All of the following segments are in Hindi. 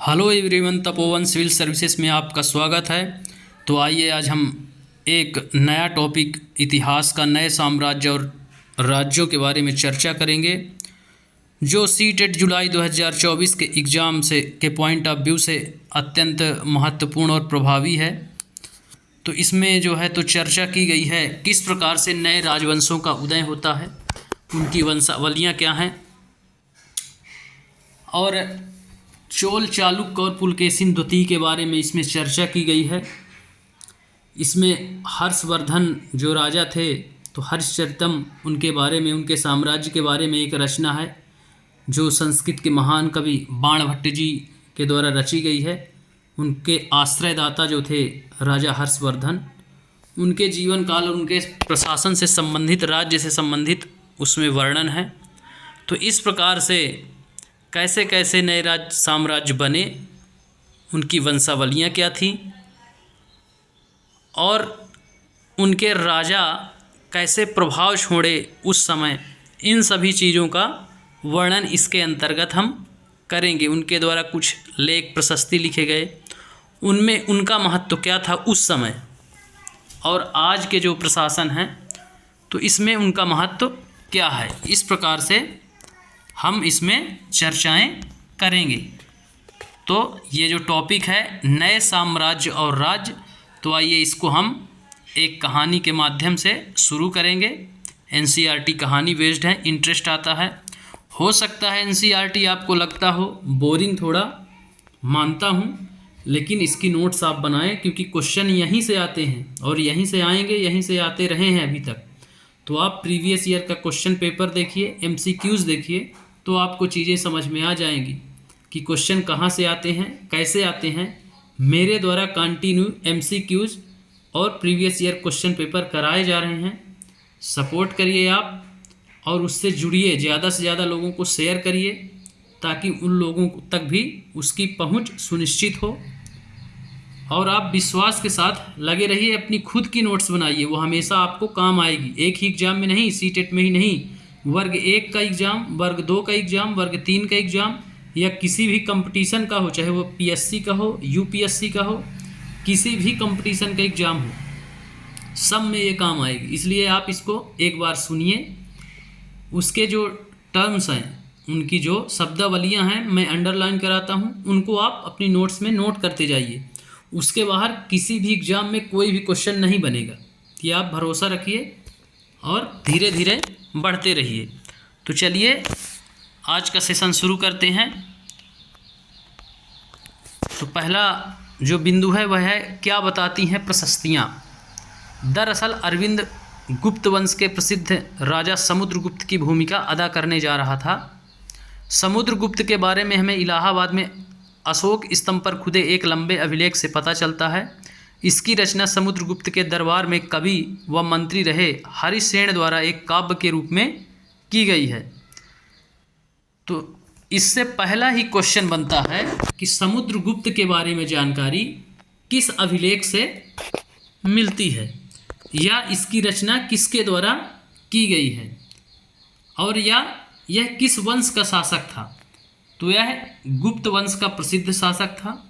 Hello everyone, Tapovan civil services में आपका स्वागत है। तो आइए आज हम एक नया टॉपिक इतिहास का नए साम्राज्य और राज्यों के बारे में चर्चा करेंगे, जो सीटेट जुलाई 2024 के एग्ज़ाम से के पॉइंट ऑफ व्यू से अत्यंत महत्वपूर्ण और प्रभावी है। तो इसमें जो है तो चर्चा की गई है किस प्रकार से नए राजवंशों का उदय होता है, उनकी वंशावलियाँ क्या हैं, और चोल, चालुक्य और पुलकेशिन द्वितीय के बारे में इसमें चर्चा की गई है। इसमें हर्षवर्धन जो राजा थे तो हर्षचरितम उनके बारे में, उनके साम्राज्य के बारे में एक रचना है जो संस्कृत के महान कवि बाणभट्ट जी के द्वारा रची गई है। उनके आश्रयदाता जो थे राजा हर्षवर्धन, उनके जीवन काल और उनके प्रशासन से संबंधित, राज्य से संबंधित उसमें वर्णन है। तो इस प्रकार से कैसे कैसे नए साम्राज्य बने, उनकी वंशावलियाँ क्या थीं और उनके राजा कैसे प्रभाव छोड़े उस समय, इन सभी चीज़ों का वर्णन इसके अंतर्गत हम करेंगे। उनके द्वारा कुछ लेख प्रशस्ति लिखे गए, उनमें उनका महत्व क्या था उस समय, और आज के जो प्रशासन हैं तो इसमें उनका महत्व क्या है। इस प्रकार से हम इसमें चर्चाएं करेंगे। तो ये जो टॉपिक है नए साम्राज्य और राज्य, तो आइए इसको हम एक कहानी के माध्यम से शुरू करेंगे। एनसीईआरटी कहानी बेस्ड है, इंटरेस्ट आता है। हो सकता है एनसीईआरटी आपको लगता हो बोरिंग, थोड़ा मानता हूँ, लेकिन इसकी नोट्स आप बनाएं क्योंकि क्वेश्चन यहीं से आते हैं और यहीं से आएंगे, यहीं से आते रहे हैं अभी तक। तो आप प्रीवियस ईयर का क्वेश्चन पेपर देखिए, एमसीक्यूज़ देखिए, तो आपको चीज़ें समझ में आ जाएंगी कि क्वेश्चन कहाँ से आते हैं, कैसे आते हैं। मेरे द्वारा कंटिन्यू एमसीक्यूज़ और प्रीवियस ईयर क्वेश्चन पेपर कराए जा रहे हैं। सपोर्ट करिए आप और उससे जुड़िए, ज़्यादा से ज़्यादा लोगों को शेयर करिए ताकि उन लोगों तक भी उसकी पहुंच सुनिश्चित हो। और आप विश्वास के साथ लगे रहिए, अपनी खुद की नोट्स बनाइए, वो हमेशा आपको काम आएगी। एक ही एग्ज़ाम में नहीं, सीटेट में ही नहीं, वर्ग 1 का एग्ज़ाम, वर्ग 2 का एग्ज़ाम, वर्ग 3 का एग्ज़ाम, या किसी भी कंपटीशन का हो, चाहे वो पीएससी का हो, यूपीएससी का हो, किसी भी कंपटीशन का एग्ज़ाम हो, सब में ये काम आएगी। इसलिए आप इसको एक बार सुनिए। उसके जो टर्म्स हैं, उनकी जो शब्दावलियाँ हैं, मैं अंडरलाइन कराता हूँ, उनको आप अपनी नोट्स में नोट करते जाइए। उसके बाहर किसी भी एग्ज़ाम में कोई भी क्वेश्चन नहीं बनेगा, कि आप भरोसा रखिए और धीरे धीरे बढ़ते रहिए। तो चलिए आज का सेशन शुरू करते हैं। तो पहला जो बिंदु है वह है, क्या बताती हैं प्रशस्तियाँ। दरअसल अरविंद गुप्त वंश के प्रसिद्ध राजा समुद्रगुप्त की भूमिका अदा करने जा रहा था। समुद्रगुप्त के बारे में हमें इलाहाबाद में अशोक स्तंभ पर खुदे एक लंबे अभिलेख से पता चलता है। इसकी रचना समुद्रगुप्त के दरबार में कवि व मंत्री रहे हरिसेन द्वारा एक काव्य के रूप में की गई है। तो इससे पहला ही क्वेश्चन बनता है कि समुद्रगुप्त के बारे में जानकारी किस अभिलेख से मिलती है, या इसकी रचना किसके द्वारा की गई है, और या यह किस वंश का शासक था। तो यह गुप्त वंश का प्रसिद्ध शासक था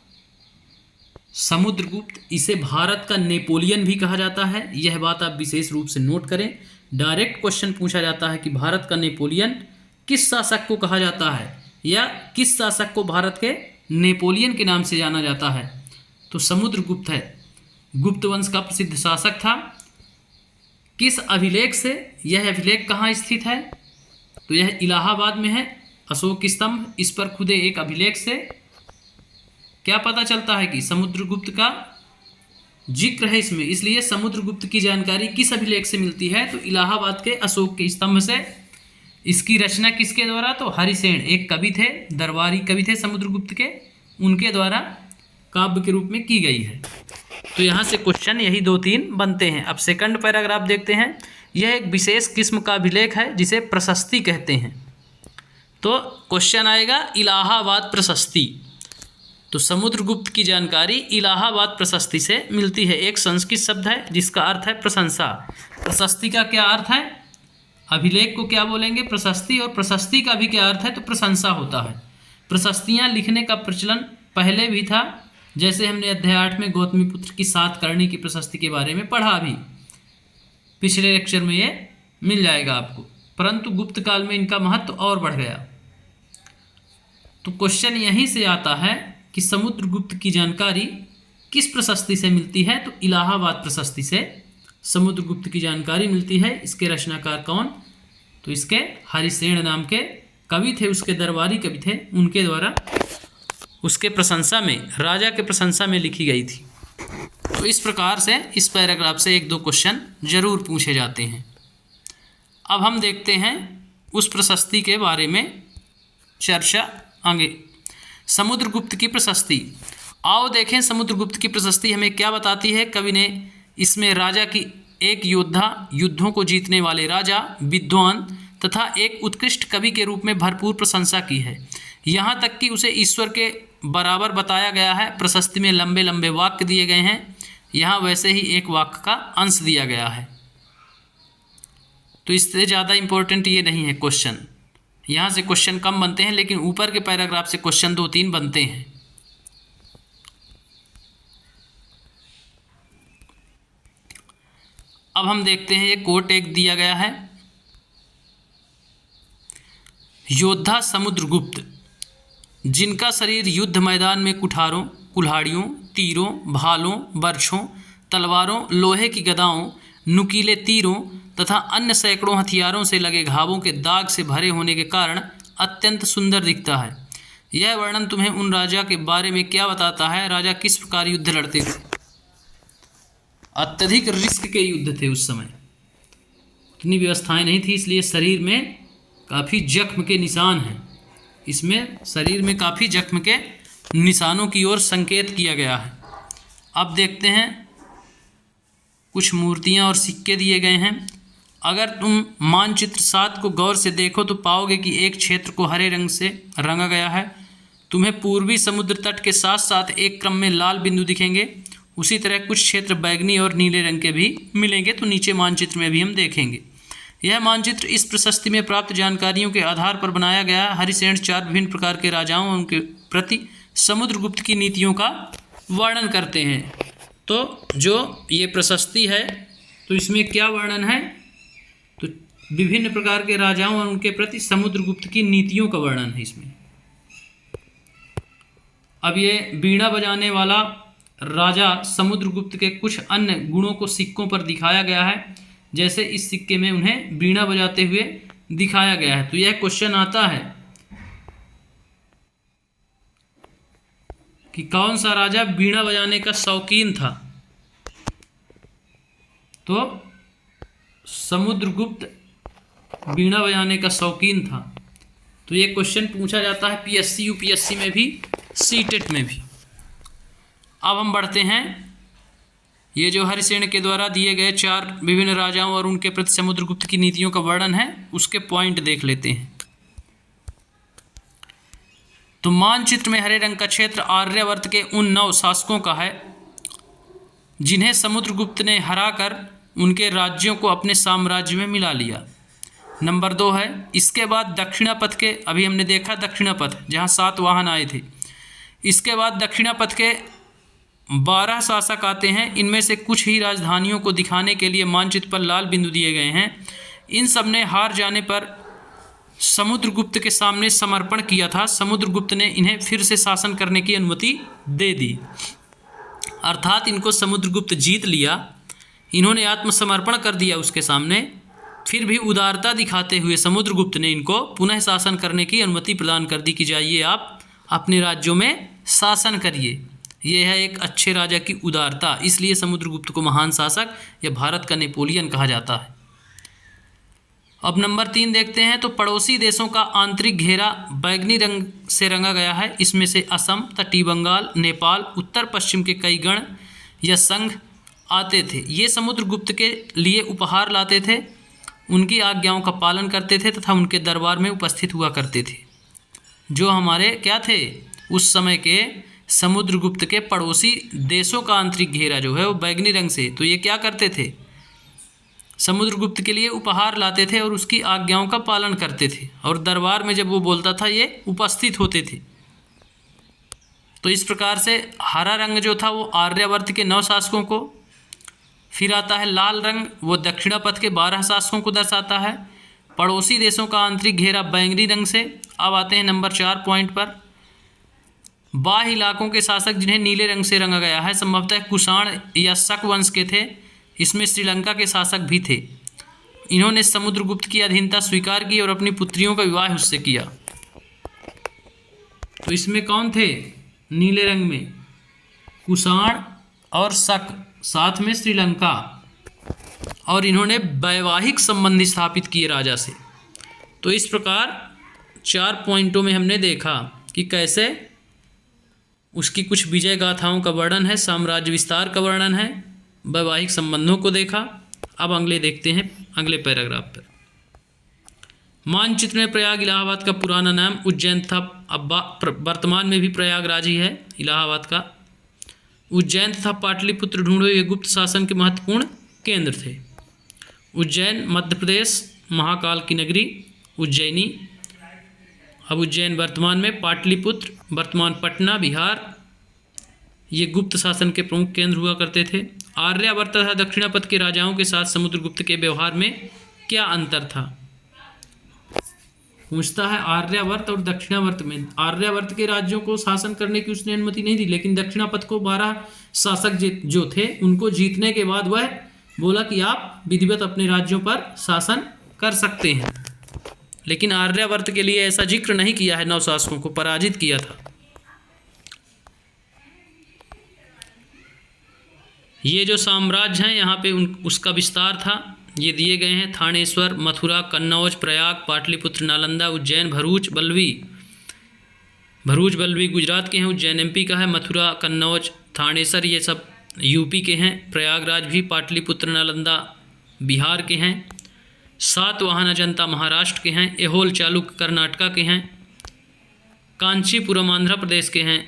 समुद्रगुप्त। इसे भारत का नेपोलियन भी कहा जाता है, यह बात आप विशेष रूप से नोट करें। डायरेक्ट क्वेश्चन पूछा जाता है कि भारत का नेपोलियन किस शासक को कहा जाता है, या किस शासक को भारत के नेपोलियन के नाम से जाना जाता है। तो समुद्रगुप्त है, गुप्त वंश का प्रसिद्ध शासक था। किस अभिलेख से, यह अभिलेख कहाँ स्थित है, तो यह इलाहाबाद में है, अशोक स्तंभ। इस पर खुदे एक अभिलेख से क्या पता चलता है कि समुद्रगुप्त का जिक्र है इसमें, इसलिए समुद्रगुप्त की जानकारी किस अभिलेख से मिलती है, तो इलाहाबाद के अशोक के स्तंभ से। इसकी रचना किसके द्वारा, तो हरिसेन, एक कवि थे, दरबारी कवि थे समुद्रगुप्त के, उनके द्वारा काव्य के रूप में की गई है। तो यहाँ से क्वेश्चन यही 2-3 बनते हैं। अब सेकंड पैराग्राफ देखते हैं। यह एक विशेष किस्म का अभिलेख है जिसे प्रशस्ति कहते हैं। तो क्वेश्चन आएगा इलाहाबाद प्रशस्ति। तो समुद्रगुप्त की जानकारी इलाहाबाद प्रशस्ति से मिलती है। एक संस्कृत शब्द है जिसका अर्थ है प्रशंसा। प्रशस्ति का क्या अर्थ है, अभिलेख को क्या बोलेंगे, प्रशस्ति, और प्रशस्ति का भी क्या अर्थ है, तो प्रशंसा होता है। प्रशस्तियाँ लिखने का प्रचलन पहले भी था, जैसे हमने अध्याय 8 में गौतमीपुत्र की सातकर्णी की प्रशस्ति के बारे में पढ़ा भी, पिछले लेक्चर में ये मिल जाएगा आपको, परंतु गुप्त काल में इनका महत्व और बढ़ गया। तो क्वेश्चन यहीं से आता है कि समुद्रगुप्त की जानकारी किस प्रशस्ति से मिलती है, तो इलाहाबाद प्रशस्ति से समुद्रगुप्त की जानकारी मिलती है। इसके रचनाकार कौन, तो इसके हरिसेन नाम के कवि थे, उसके दरबारी कवि थे, उनके द्वारा उसके प्रशंसा में, राजा के प्रशंसा में लिखी गई थी। तो इस प्रकार से इस पैराग्राफ से 1-2 क्वेश्चन जरूर पूछे जाते हैं। अब हम देखते हैं उस प्रशस्ति के बारे में चर्चा आगे। समुद्रगुप्त की प्रशस्ति, आओ देखें समुद्रगुप्त की प्रशस्ति हमें क्या बताती है। कवि ने इसमें राजा की एक योद्धा, युद्धों को जीतने वाले राजा, विद्वान तथा एक उत्कृष्ट कवि के रूप में भरपूर प्रशंसा की है। यहाँ तक कि उसे ईश्वर के बराबर बताया गया है। प्रशस्ति में लंबे लंबे वाक्य दिए गए हैं, यहाँ वैसे ही एक वाक्य का अंश दिया गया है। तो इससे ज़्यादा इम्पोर्टेंट ये नहीं है क्वेश्चन, यहाँ से क्वेश्चन कम बनते हैं, लेकिन ऊपर के पैराग्राफ से क्वेश्चन 2-3 बनते हैं। अब हम देखते हैं, एक कोट एक दिया गया है, योद्धा समुद्रगुप्त जिनका शरीर युद्ध मैदान में कुठारों, कुल्हाड़ियों, तीरों, भालों, बर्छों, तलवारों, लोहे की गदाओं, नुकीले तीरों तथा अन्य सैकड़ों हथियारों से लगे घावों के दाग से भरे होने के कारण अत्यंत सुंदर दिखता है। यह वर्णन तुम्हें उन राजा के बारे में क्या बताता है? राजा किस प्रकार युद्ध लड़ते थे? अत्यधिक रिस्क के युद्ध थे उस समय, इतनी व्यवस्थाएं नहीं थी, इसलिए शरीर में काफ़ी जख्म के निशान हैं। इसमें शरीर में काफ़ी जख्म के निशानों की ओर संकेत किया गया है। अब देखते हैं, कुछ मूर्तियां और सिक्के दिए गए हैं। अगर तुम मानचित्र 7 को गौर से देखो तो पाओगे कि एक क्षेत्र को हरे रंग से रंगा गया है। तुम्हें पूर्वी समुद्र तट के साथ साथ एक क्रम में लाल बिंदु दिखेंगे। उसी तरह कुछ क्षेत्र बैगनी और नीले रंग के भी मिलेंगे, तो नीचे मानचित्र में भी हम देखेंगे। यह मानचित्र इस प्रशस्ति में प्राप्त जानकारियों के आधार पर बनाया गया। हरिसेन 4 विभिन्न प्रकार के राजाओं और उनके प्रति समुद्रगुप्त की नीतियों का वर्णन करते हैं। तो जो ये प्रशस्ति है, तो इसमें क्या वर्णन है? तो विभिन्न प्रकार के राजाओं और उनके प्रति समुद्रगुप्त की नीतियों का वर्णन है इसमें। अब ये बीड़ा बजाने वाला राजा समुद्रगुप्त के कुछ अन्य गुणों को सिक्कों पर दिखाया गया है, जैसे इस सिक्के में उन्हें बीड़ा बजाते हुए दिखाया गया है। तो यह क्वेश्चन आता है कि कौन सा राजा बीड़ा बजाने का शौकीन था? तो समुद्रगुप्त बीड़ा बजाने का शौकीन था। तो ये क्वेश्चन पूछा जाता है पीएससी, यूपीएससी में भी, सीटेट में भी। अब हम बढ़ते हैं, ये जो हरिसेन के द्वारा दिए गए 4 विभिन्न राजाओं और उनके प्रति समुद्रगुप्त की नीतियों का वर्णन है, उसके पॉइंट देख लेते हैं। तो मानचित्र में हरे रंग का क्षेत्र आर्यावर्त के उन 9 शासकों का है जिन्हें समुद्रगुप्त ने हराकर उनके राज्यों को अपने साम्राज्य में मिला लिया। नंबर 2 है, इसके बाद दक्षिणापथ के, अभी हमने देखा दक्षिणापथ जहाँ 7 वाहन आए थे। इसके बाद दक्षिणापथ के 12 शासक आते हैं। इनमें से कुछ ही राजधानियों को दिखाने के लिए मानचित्र पर लाल बिंदु दिए गए हैं। इन सब ने हार जाने पर समुद्रगुप्त के सामने समर्पण किया था। समुद्रगुप्त ने इन्हें फिर से शासन करने की अनुमति दे दी, अर्थात इनको समुद्रगुप्त जीत लिया, इन्होंने आत्मसमर्पण कर दिया उसके सामने। फिर भी उदारता दिखाते हुए समुद्रगुप्त ने इनको पुनः शासन करने की अनुमति प्रदान कर दी कि जाइए आप अपने राज्यों में शासन करिए। यह है एक अच्छे राजा की उदारता, इसलिए समुद्रगुप्त को महान शासक या भारत का नेपोलियन कहा जाता है। अब नंबर 3 देखते हैं, तो पड़ोसी देशों का आंतरिक घेरा बैगनी रंग से रंगा गया है। इसमें से असम, तटीय बंगाल, नेपाल, उत्तर पश्चिम के कई गण या संघ आते थे। ये समुद्रगुप्त के लिए उपहार लाते थे, उनकी आज्ञाओं का पालन करते थे तथा उनके दरबार में उपस्थित हुआ करते थे। जो हमारे क्या थे उस समय के समुद्रगुप्त के पड़ोसी देशों का आंतरिक घेरा जो है वो बैगनी रंग से, तो ये क्या करते थे? समुद्रगुप्त के लिए उपहार लाते थे और उसकी आज्ञाओं का पालन करते थे, और दरबार में जब वो बोलता था ये उपस्थित होते थे। तो इस प्रकार से हरा रंग जो था वो आर्यावर्त के 9 शासकों को, फिर आता है लाल रंग, वो दक्षिणापथ के 12 शासकों को दर्शाता है। पड़ोसी देशों का आंतरिक घेरा बैंगनी रंग से। अब आते हैं नंबर 4 पॉइंट पर। बाह्य इलाकों के शासक जिन्हें नीले रंग से रंगा गया है संभवतः कुषाण या शक वंश के थे। इसमें श्रीलंका के शासक भी थे। इन्होंने समुद्रगुप्त की अधीनता स्वीकार की और अपनी पुत्रियों का विवाह उससे किया। तो इसमें कौन थे नीले रंग में? कुषाण और शक, साथ में श्रीलंका, और इन्होंने वैवाहिक संबंध स्थापित किए राजा से। तो इस प्रकार 4 पॉइंटों में हमने देखा कि कैसे उसकी कुछ विजय गाथाओं का वर्णन है, साम्राज्य विस्तार का वर्णन है, वैवाहिक संबंधों को देखा। अब अगले देखते हैं अगले पैराग्राफ पर। मानचित्र में प्रयाग इलाहाबाद का पुराना नाम उज्जैन था। अब वर्तमान में भी प्रयागराज ही है इलाहाबाद का। उज्जैन तथा पाटलिपुत्र ढूंढो ये गुप्त शासन के महत्वपूर्ण केंद्र थे। उज्जैन मध्य प्रदेश, महाकाल की नगरी उज्जैनी। अब उज्जैन वर्तमान में, पाटलिपुत्र वर्तमान पटना बिहार, ये गुप्त शासन के प्रमुख केंद्र हुआ करते थे। आर्यावर्त तथा दक्षिणापथ के राजाओं के साथ समुद्रगुप्त के व्यवहार में क्या अंतर था? पूछता है आर्यावर्त और दक्षिणावर्त में। आर्यावर्त के राज्यों को शासन करने की उसने अनुमति नहीं दी, लेकिन दक्षिणापथ को 12 शासक जो थे उनको जीतने के बाद वह बोला कि आप विधिवत अपने राज्यों पर शासन कर सकते हैं। लेकिन आर्यावर्त के लिए ऐसा जिक्र नहीं किया है, 9 शासकों को पराजित किया था। ये जो साम्राज्य हैं यहाँ पे उसका विस्तार था, ये दिए गए हैं। थानेश्वर, मथुरा, कन्नौज, प्रयाग, पाटलिपुत्र, नालंदा, उज्जैन, भरूच, बल्लवी। भरूच बल्लवी गुजरात के हैं, उज्जैन एमपी का है, मथुरा, कन्नौज, थानेसर ये सब यूपी के हैं, प्रयागराज भी, पाटलिपुत्र, नालंदा बिहार के हैं, सातवाहन अजंता महाराष्ट्र के हैं, एहोल चालुक्य कर्नाटका के हैं, कांचीपुरम आंध्र प्रदेश के हैं,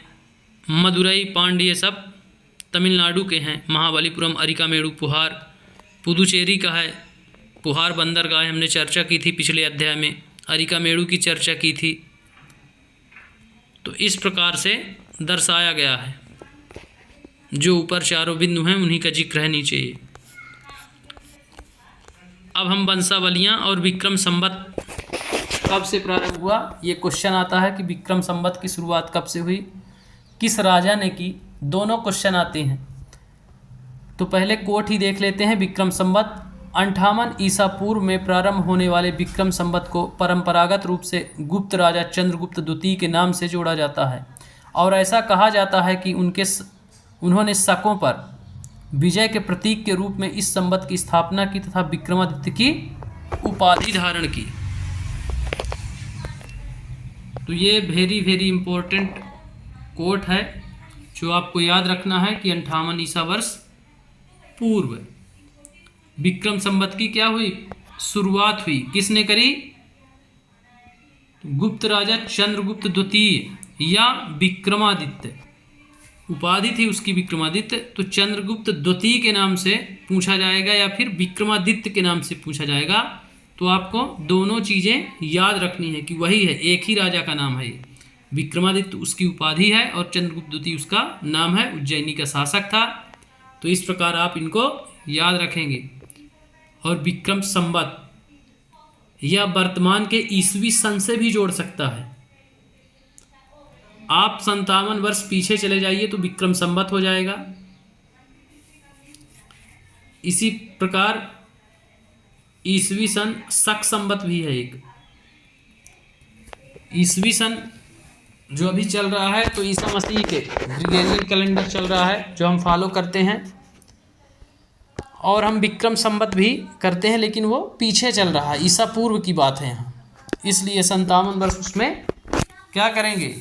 मदुरई पांड्य सब तमिलनाडु के हैं, महाबलीपुरम अरिकामेडु पुहार पुदुचेरी का है, पुहार बंदरगाह हमने चर्चा की थी पिछले अध्याय में, अरिकामेडु की चर्चा की थी। तो इस प्रकार से दर्शाया गया है। जो ऊपर चारों बिंदु हैं उन्हीं का जिक्र है नीचे। अब हम वंशावलियाँ और विक्रम संवत कब से प्रारंभ हुआ, ये क्वेश्चन आता है कि विक्रम संवत की शुरुआत कब से हुई, किस राजा ने की, दोनों क्वेश्चन आते हैं। तो पहले कोट ही देख लेते हैं। विक्रम संवत 58 ईसा पूर्व में प्रारंभ होने वाले विक्रम संवत को परंपरागत रूप से गुप्त राजा चंद्रगुप्त द्वितीय के नाम से जोड़ा जाता है और ऐसा कहा जाता है कि उन्होंने शकों पर विजय के प्रतीक के रूप में इस संवत की स्थापना की तथा विक्रमादित्य की उपाधि धारण की। तो ये वेरी वेरी इंपॉर्टेंट कोट है जो आपको याद रखना है कि 58 ईसा वर्ष पूर्व विक्रम संवत की क्या हुई, शुरुआत हुई। किसने करी? गुप्त राजा चंद्रगुप्त द्वितीय या विक्रमादित्य, उपाधि थी उसकी विक्रमादित्य। तो चंद्रगुप्त द्वितीय के नाम से पूछा जाएगा या फिर विक्रमादित्य के नाम से पूछा जाएगा। तो आपको दोनों चीज़ें याद रखनी है कि वही है, एक ही राजा का नाम है ये। विक्रमादित्य उसकी उपाधि है और चंद्रगुप्त द्वितीय उसका नाम है, उज्जैनी का शासक था। तो इस प्रकार आप इनको याद रखेंगे। और विक्रम संवत या वर्तमान के ईसवी सन से भी जोड़ सकता है। आप 57 वर्ष पीछे चले जाइए तो विक्रम संवत हो जाएगा। इसी प्रकार ईसवी सन शक संवत भी है एक। ईसवी सन जो अभी चल रहा है तो ईसा मसीह के ग्रिगोरियन कैलेंडर चल रहा है जो हम फॉलो करते हैं, और हम विक्रम संवत भी करते हैं, लेकिन वो पीछे चल रहा है, ईसा पूर्व की बात है यहाँ। इसलिए 57 वर्ष उसमें क्या करेंगे,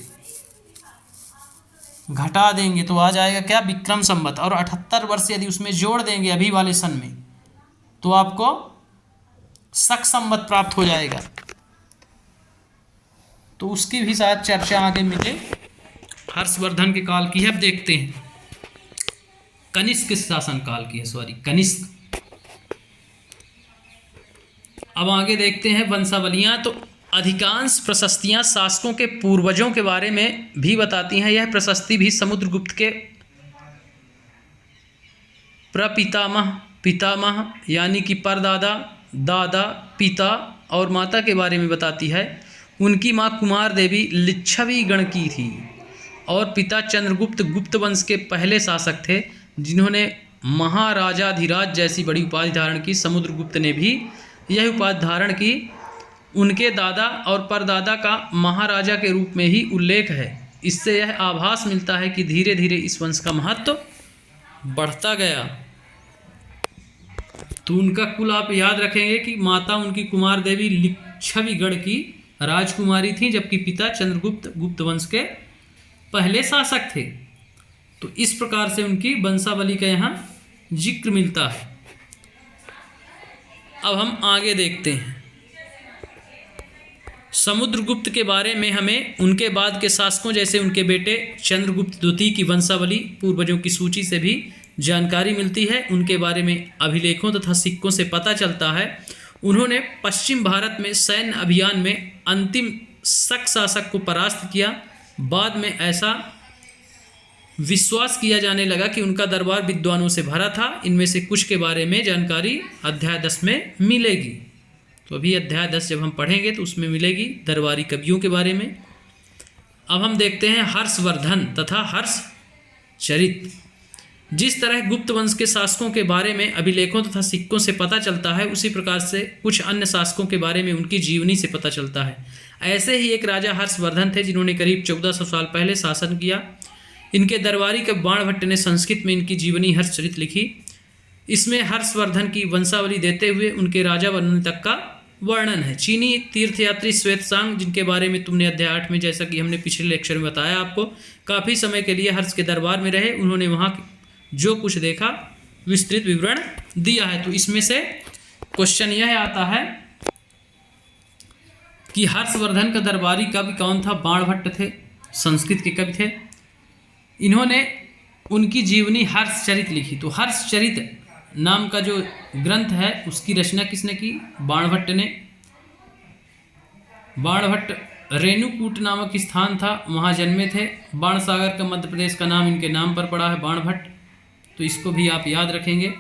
घटा देंगे तो आ जाएगा क्या, विक्रम संवत। और 78 वर्ष यदि उसमें जोड़ देंगे अभी वाले सन में तो आपको शक संवत प्राप्त हो जाएगा। तो उसकी भी शायद चर्चा आगे मिले। हर्षवर्धन के काल की है। अब देखते हैं कनिष्क शासन काल की है, कनिष्क। अब आगे देखते हैं वंशावलियाँ। तो अधिकांश प्रशस्तियाँ शासकों के पूर्वजों के बारे में भी बताती हैं। यह प्रशस्ति भी समुद्रगुप्त के प्रपितामह, पितामह यानी कि परदादा, दादा, पिता और माता के बारे में बताती है। उनकी माँ कुमार देवी लिच्छवी गण की थी और पिता चंद्रगुप्त गुप्त वंश के पहले शासक थे, जिन्होंने महाराजाधिराज जैसी बड़ी उपाधि धारण की। समुद्रगुप्त ने भी यह उपाधि धारण की। उनके दादा और परदादा का महाराजा के रूप में ही उल्लेख है। इससे यह आभास मिलता है कि धीरे धीरे इस वंश का महत्व बढ़ता गया। तो उनका कुल आप याद रखेंगे कि माता उनकी कुमार देवी लिच्छवीगढ़ की राजकुमारी थी, जबकि पिता चंद्रगुप्त गुप्त वंश के पहले शासक थे। तो इस प्रकार से उनकी वंशावली का यहाँ जिक्र मिलता है। अब हम आगे देखते हैं। समुद्रगुप्त के बारे में हमें उनके बाद के शासकों जैसे उनके बेटे चंद्रगुप्त द्वितीय की वंशावली पूर्वजों की सूची से भी जानकारी मिलती है। उनके बारे में अभिलेखों तथा सिक्कों से पता चलता है उन्होंने पश्चिम भारत में सैन्य अभियान में अंतिम शक शासक को परास्त किया। बाद में ऐसा विश्वास किया जाने लगा कि उनका दरबार विद्वानों से भरा था। इनमें से कुछ के बारे में जानकारी अध्याय 10 में मिलेगी। तो अभी अध्याय 10 जब हम पढ़ेंगे तो उसमें मिलेगी दरबारी कवियों के बारे में। अब हम देखते हैं हर्षवर्धन तथा हर्षचरित। जिस तरह गुप्त वंश के शासकों के बारे में अभिलेखों तथा सिक्कों से पता चलता है, उसी प्रकार से कुछ अन्य शासकों के बारे में उनकी जीवनी से पता चलता है। ऐसे ही एक राजा हर्षवर्धन थे जिन्होंने करीब 1400 साल पहले शासन किया। इनके दरबारी कवि बाणभट्ट ने संस्कृत में इनकी जीवनी हर्षचरित लिखी। इसमें हर्षवर्धन की वंशावली देते हुए उनके राजा बनने तक का वर्णन है। चीनी तीर्थयात्री श्वेतसांग, जिनके बारे में तुमने अध्याय 8 में, जैसा कि हमने पिछले लेक्चर में बताया आपको, काफ़ी समय के लिए हर्ष के दरबार में रहे। उन्होंने वहाँ जो कुछ देखा विस्तृत विवरण दिया है। तो इसमें से क्वेश्चन यह आता है कि हर्षवर्धन का दरबारी कवि कौन था? बाणभट्ट थे, संस्कृत के कवि थे। इन्होंने उनकी जीवनी हर्षचरित लिखी। तो हर्षचरित नाम का जो ग्रंथ है उसकी रचना किसने की? बाणभट्ट ने। बाणभट्ट रेणुकूट नामक स्थान था, वहाँ जन्मे थे। बाणसागर का मध्य प्रदेश का नाम इनके नाम पर पड़ा है, बाणभट्ट। तो इसको भी आप याद रखेंगे।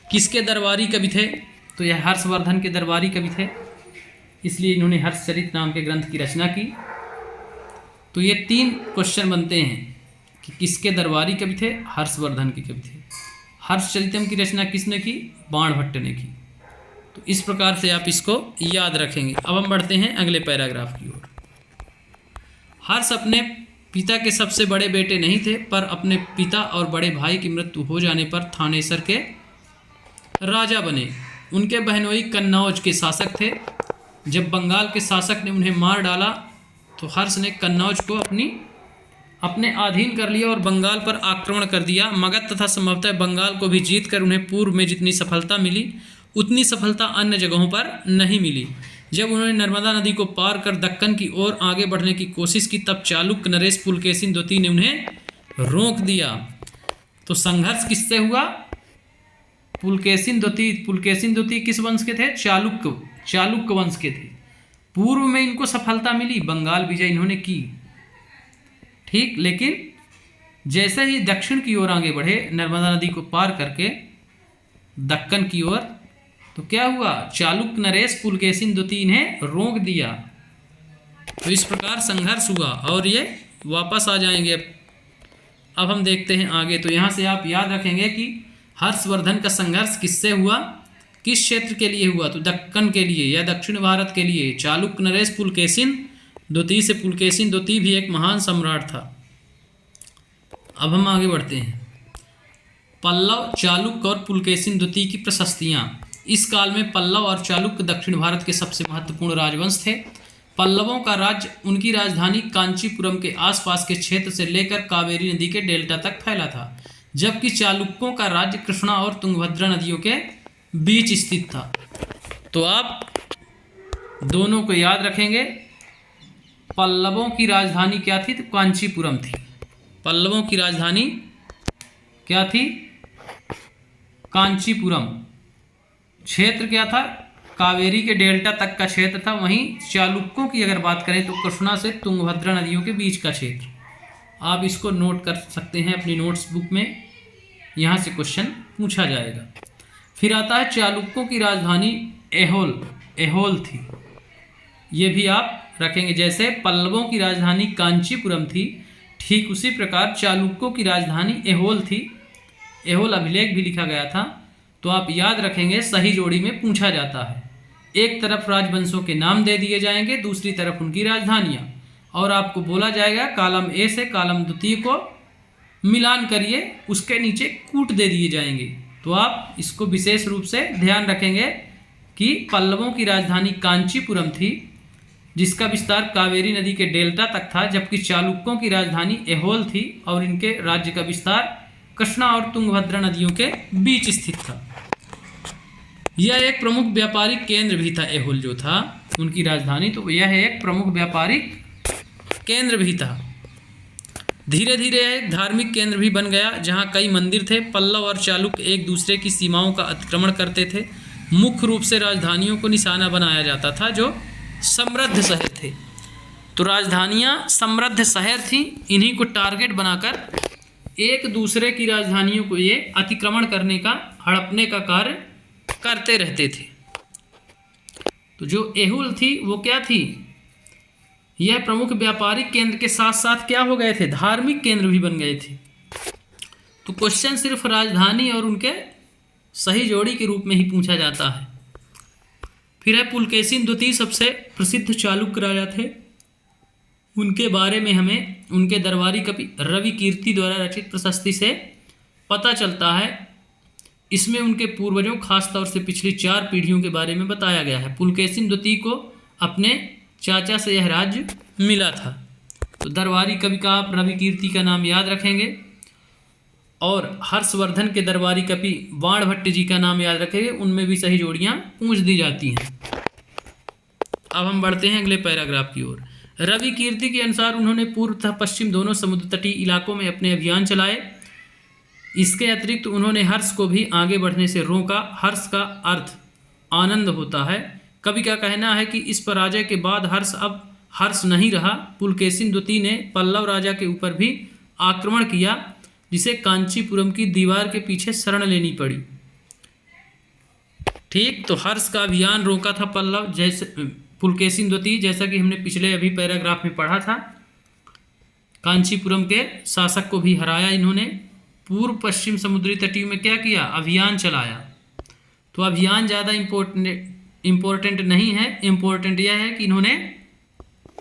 किसके दरबारी कवि थे? तो यह हर्षवर्धन के दरबारी कवि थे, इसलिए इन्होंने हर्षचरित नाम के ग्रंथ की रचना की। तो ये 3 क्वेश्चन बनते हैं कि किसके दरबारी कवि थे? हर्षवर्धन के कवि थे। हर्षचरितम की रचना किसने की? बाणभट्ट ने की। तो इस प्रकार से आप इसको याद रखेंगे। अब हम बढ़ते हैं अगले पैराग्राफ की ओर। हर्ष अपने पिता के सबसे बड़े बेटे नहीं थे, पर अपने पिता और बड़े भाई की मृत्यु हो जाने पर थानेसर के राजा बने। उनके बहनोई कन्नौज के शासक थे। जब बंगाल के शासक ने उन्हें मार डाला तो हर्ष ने कन्नौज को अपने अधीन कर लिया और बंगाल पर आक्रमण कर दिया। मगध तथा संभवतः बंगाल को भी जीतकर उन्हें पूर्व में जितनी सफलता मिली उतनी सफलता अन्य जगहों पर नहीं मिली। जब उन्होंने नर्मदा नदी को पार कर दक्कन की ओर आगे बढ़ने की कोशिश की, तब चालुक्य नरेश पुलकेशिन द्वितीय ने उन्हें रोक दिया। तो संघर्ष किससे हुआ? पुलकेशिन द्वितीय किस वंश के थे? चालुक्य वंश के थे। पूर्व में इनको सफलता मिली, बंगाल विजय इन्होंने की, ठीक। लेकिन जैसे ही दक्षिण की ओर आगे बढ़े, नर्मदा नदी को पार करके दक्कन की ओर, तो क्या हुआ? चालुक्य नरेश पुलकेशिन द्वितीय ने रोक दिया। तो इस प्रकार संघर्ष हुआ और ये वापस आ जाएंगे। अब हम देखते हैं आगे। तो यहाँ से आप याद रखेंगे कि हर्षवर्धन का संघर्ष किससे हुआ, किस क्षेत्र के लिए हुआ? तो दक्कन के लिए या दक्षिण भारत के लिए। चालुक्य नरेश पुलकेशिन द्वितीय से। पुलकेशिन द्वितीय भी एक महान सम्राट था। अब हम आगे बढ़ते हैं। पल्लव, चालुक्य और पुलकेशिन द्वितीय की प्रशस्तियाँ। इस काल में पल्लव और चालुक्य दक्षिण भारत के सबसे महत्वपूर्ण राजवंश थे। पल्लवों का राज्य उनकी राजधानी कांचीपुरम के आसपास के क्षेत्र से लेकर कावेरी नदी के डेल्टा तक फैला था, जबकि चालुक्यों का राज्य कृष्णा और तुंगभद्रा नदियों के बीच स्थित था। तो आप दोनों को याद रखेंगे। पल्लवों की राजधानी क्या थी? तो कांचीपुरम थी। पल्लवों की राजधानी क्या थी? कांचीपुरम। क्षेत्र क्या था? कावेरी के डेल्टा तक का क्षेत्र था। वहीं चालुक्यों की अगर बात करें तो कृष्णा से तुंगभद्रा नदियों के बीच का क्षेत्र। आप इसको नोट कर सकते हैं अपनी नोट्स बुक में, यहाँ से क्वेश्चन पूछा जाएगा। फिर आता है चालुक्यों की राजधानी एहोल थी। ये भी आप रखेंगे। जैसे पल्लवों की राजधानी कांचीपुरम थी, ठीक उसी प्रकार चालुक्यों की राजधानी एहोल थी। एहोल अभिलेख भी लिखा गया था। तो आप याद रखेंगे, सही जोड़ी में पूछा जाता है। एक तरफ राजवंशों के नाम दे दिए जाएंगे, दूसरी तरफ उनकी राजधानियाँ, और आपको बोला जाएगा कॉलम ए से कॉलम द्वितीय को मिलान करिए, उसके नीचे कूट दे दिए जाएंगे। तो आप इसको विशेष रूप से ध्यान रखेंगे कि पल्लवों की राजधानी कांचीपुरम थी, जिसका विस्तार कावेरी नदी के डेल्टा तक था, जबकि चालुक्यों की राजधानी एहोल थी और इनके राज्य का विस्तार कृष्णा और तुंगभद्रा नदियों के बीच स्थित था। यह एक प्रमुख व्यापारिक केंद्र भी था। एहोल जो था उनकी राजधानी, तो यह एक प्रमुख व्यापारिक केंद्र भी था। धीरे धीरे एक धार्मिक केंद्र भी बन गया, जहाँ कई मंदिर थे। पल्लव और चालुक्य एक दूसरे की सीमाओं का अतिक्रमण करते थे। मुख्य रूप से राजधानियों को निशाना बनाया जाता था जो समृद्ध शहर थे। तो राजधानियाँ समृद्ध शहर थीं, इन्हीं को टारगेट बनाकर एक दूसरे की राजधानियों को ये अतिक्रमण करने का, हड़पने का कार्य करते रहते थे। तो जो एहोल थी वो क्या थी? यह प्रमुख व्यापारिक केंद्र के साथ साथ क्या हो गए थे? धार्मिक केंद्र भी बन गए थे। तो क्वेश्चन सिर्फ राजधानी और उनके सही जोड़ी के रूप में ही पूछा जाता है। फिर है पुलकेशिन द्वितीय, सबसे प्रसिद्ध चालुक्य राजा थे। उनके बारे में हमें उनके दरबारी कवि रवि कीर्ति द्वारा रचित प्रशस्ति से पता चलता है। इसमें उनके पूर्वजों, खासतौर से पिछली 4 पीढ़ियों के बारे में बताया गया है। पुलकेशिन द्वितीय को अपने चाचा से यह राज्य मिला था। तो दरबारी कवि का आप रवि कीर्ति का नाम याद रखेंगे, और हर्षवर्धन के दरबारी कवि बाणभट्ट जी का नाम याद रखेंगे। उनमें भी सही जोड़ियाँ पूछ दी जाती हैं। अब हम बढ़ते हैं अगले पैराग्राफ की ओर। रवि कीर्ति के अनुसार उन्होंने पूर्व तथा पश्चिम दोनों समुद्र तटीय इलाकों में अपने अभियान चलाए। इसके अतिरिक्त उन्होंने हर्ष को भी आगे बढ़ने से रोका। हर्ष का अर्थ आनंद होता है। कवि का कहना है कि इस पराजय के बाद हर्ष अब हर्ष नहीं रहा। पुलकेशिन द्वितीय ने पल्लव राजा के ऊपर भी आक्रमण किया, जिसे कांचीपुरम की दीवार के पीछे शरण लेनी पड़ी। ठीक, तो हर्ष का अभियान रोका था पल्लव, जैसे पुलकेशिन द्वितीय, जैसा कि हमने पिछले अभी पैराग्राफ में पढ़ा था। कांचीपुरम के शासक को भी हराया इन्होंने। पूर्व पश्चिम समुद्री तटीय में क्या किया? अभियान चलाया। तो अभियान ज़्यादा इम्पोर्टेंट नहीं है। इम्पोर्टेंट यह है कि इन्होंने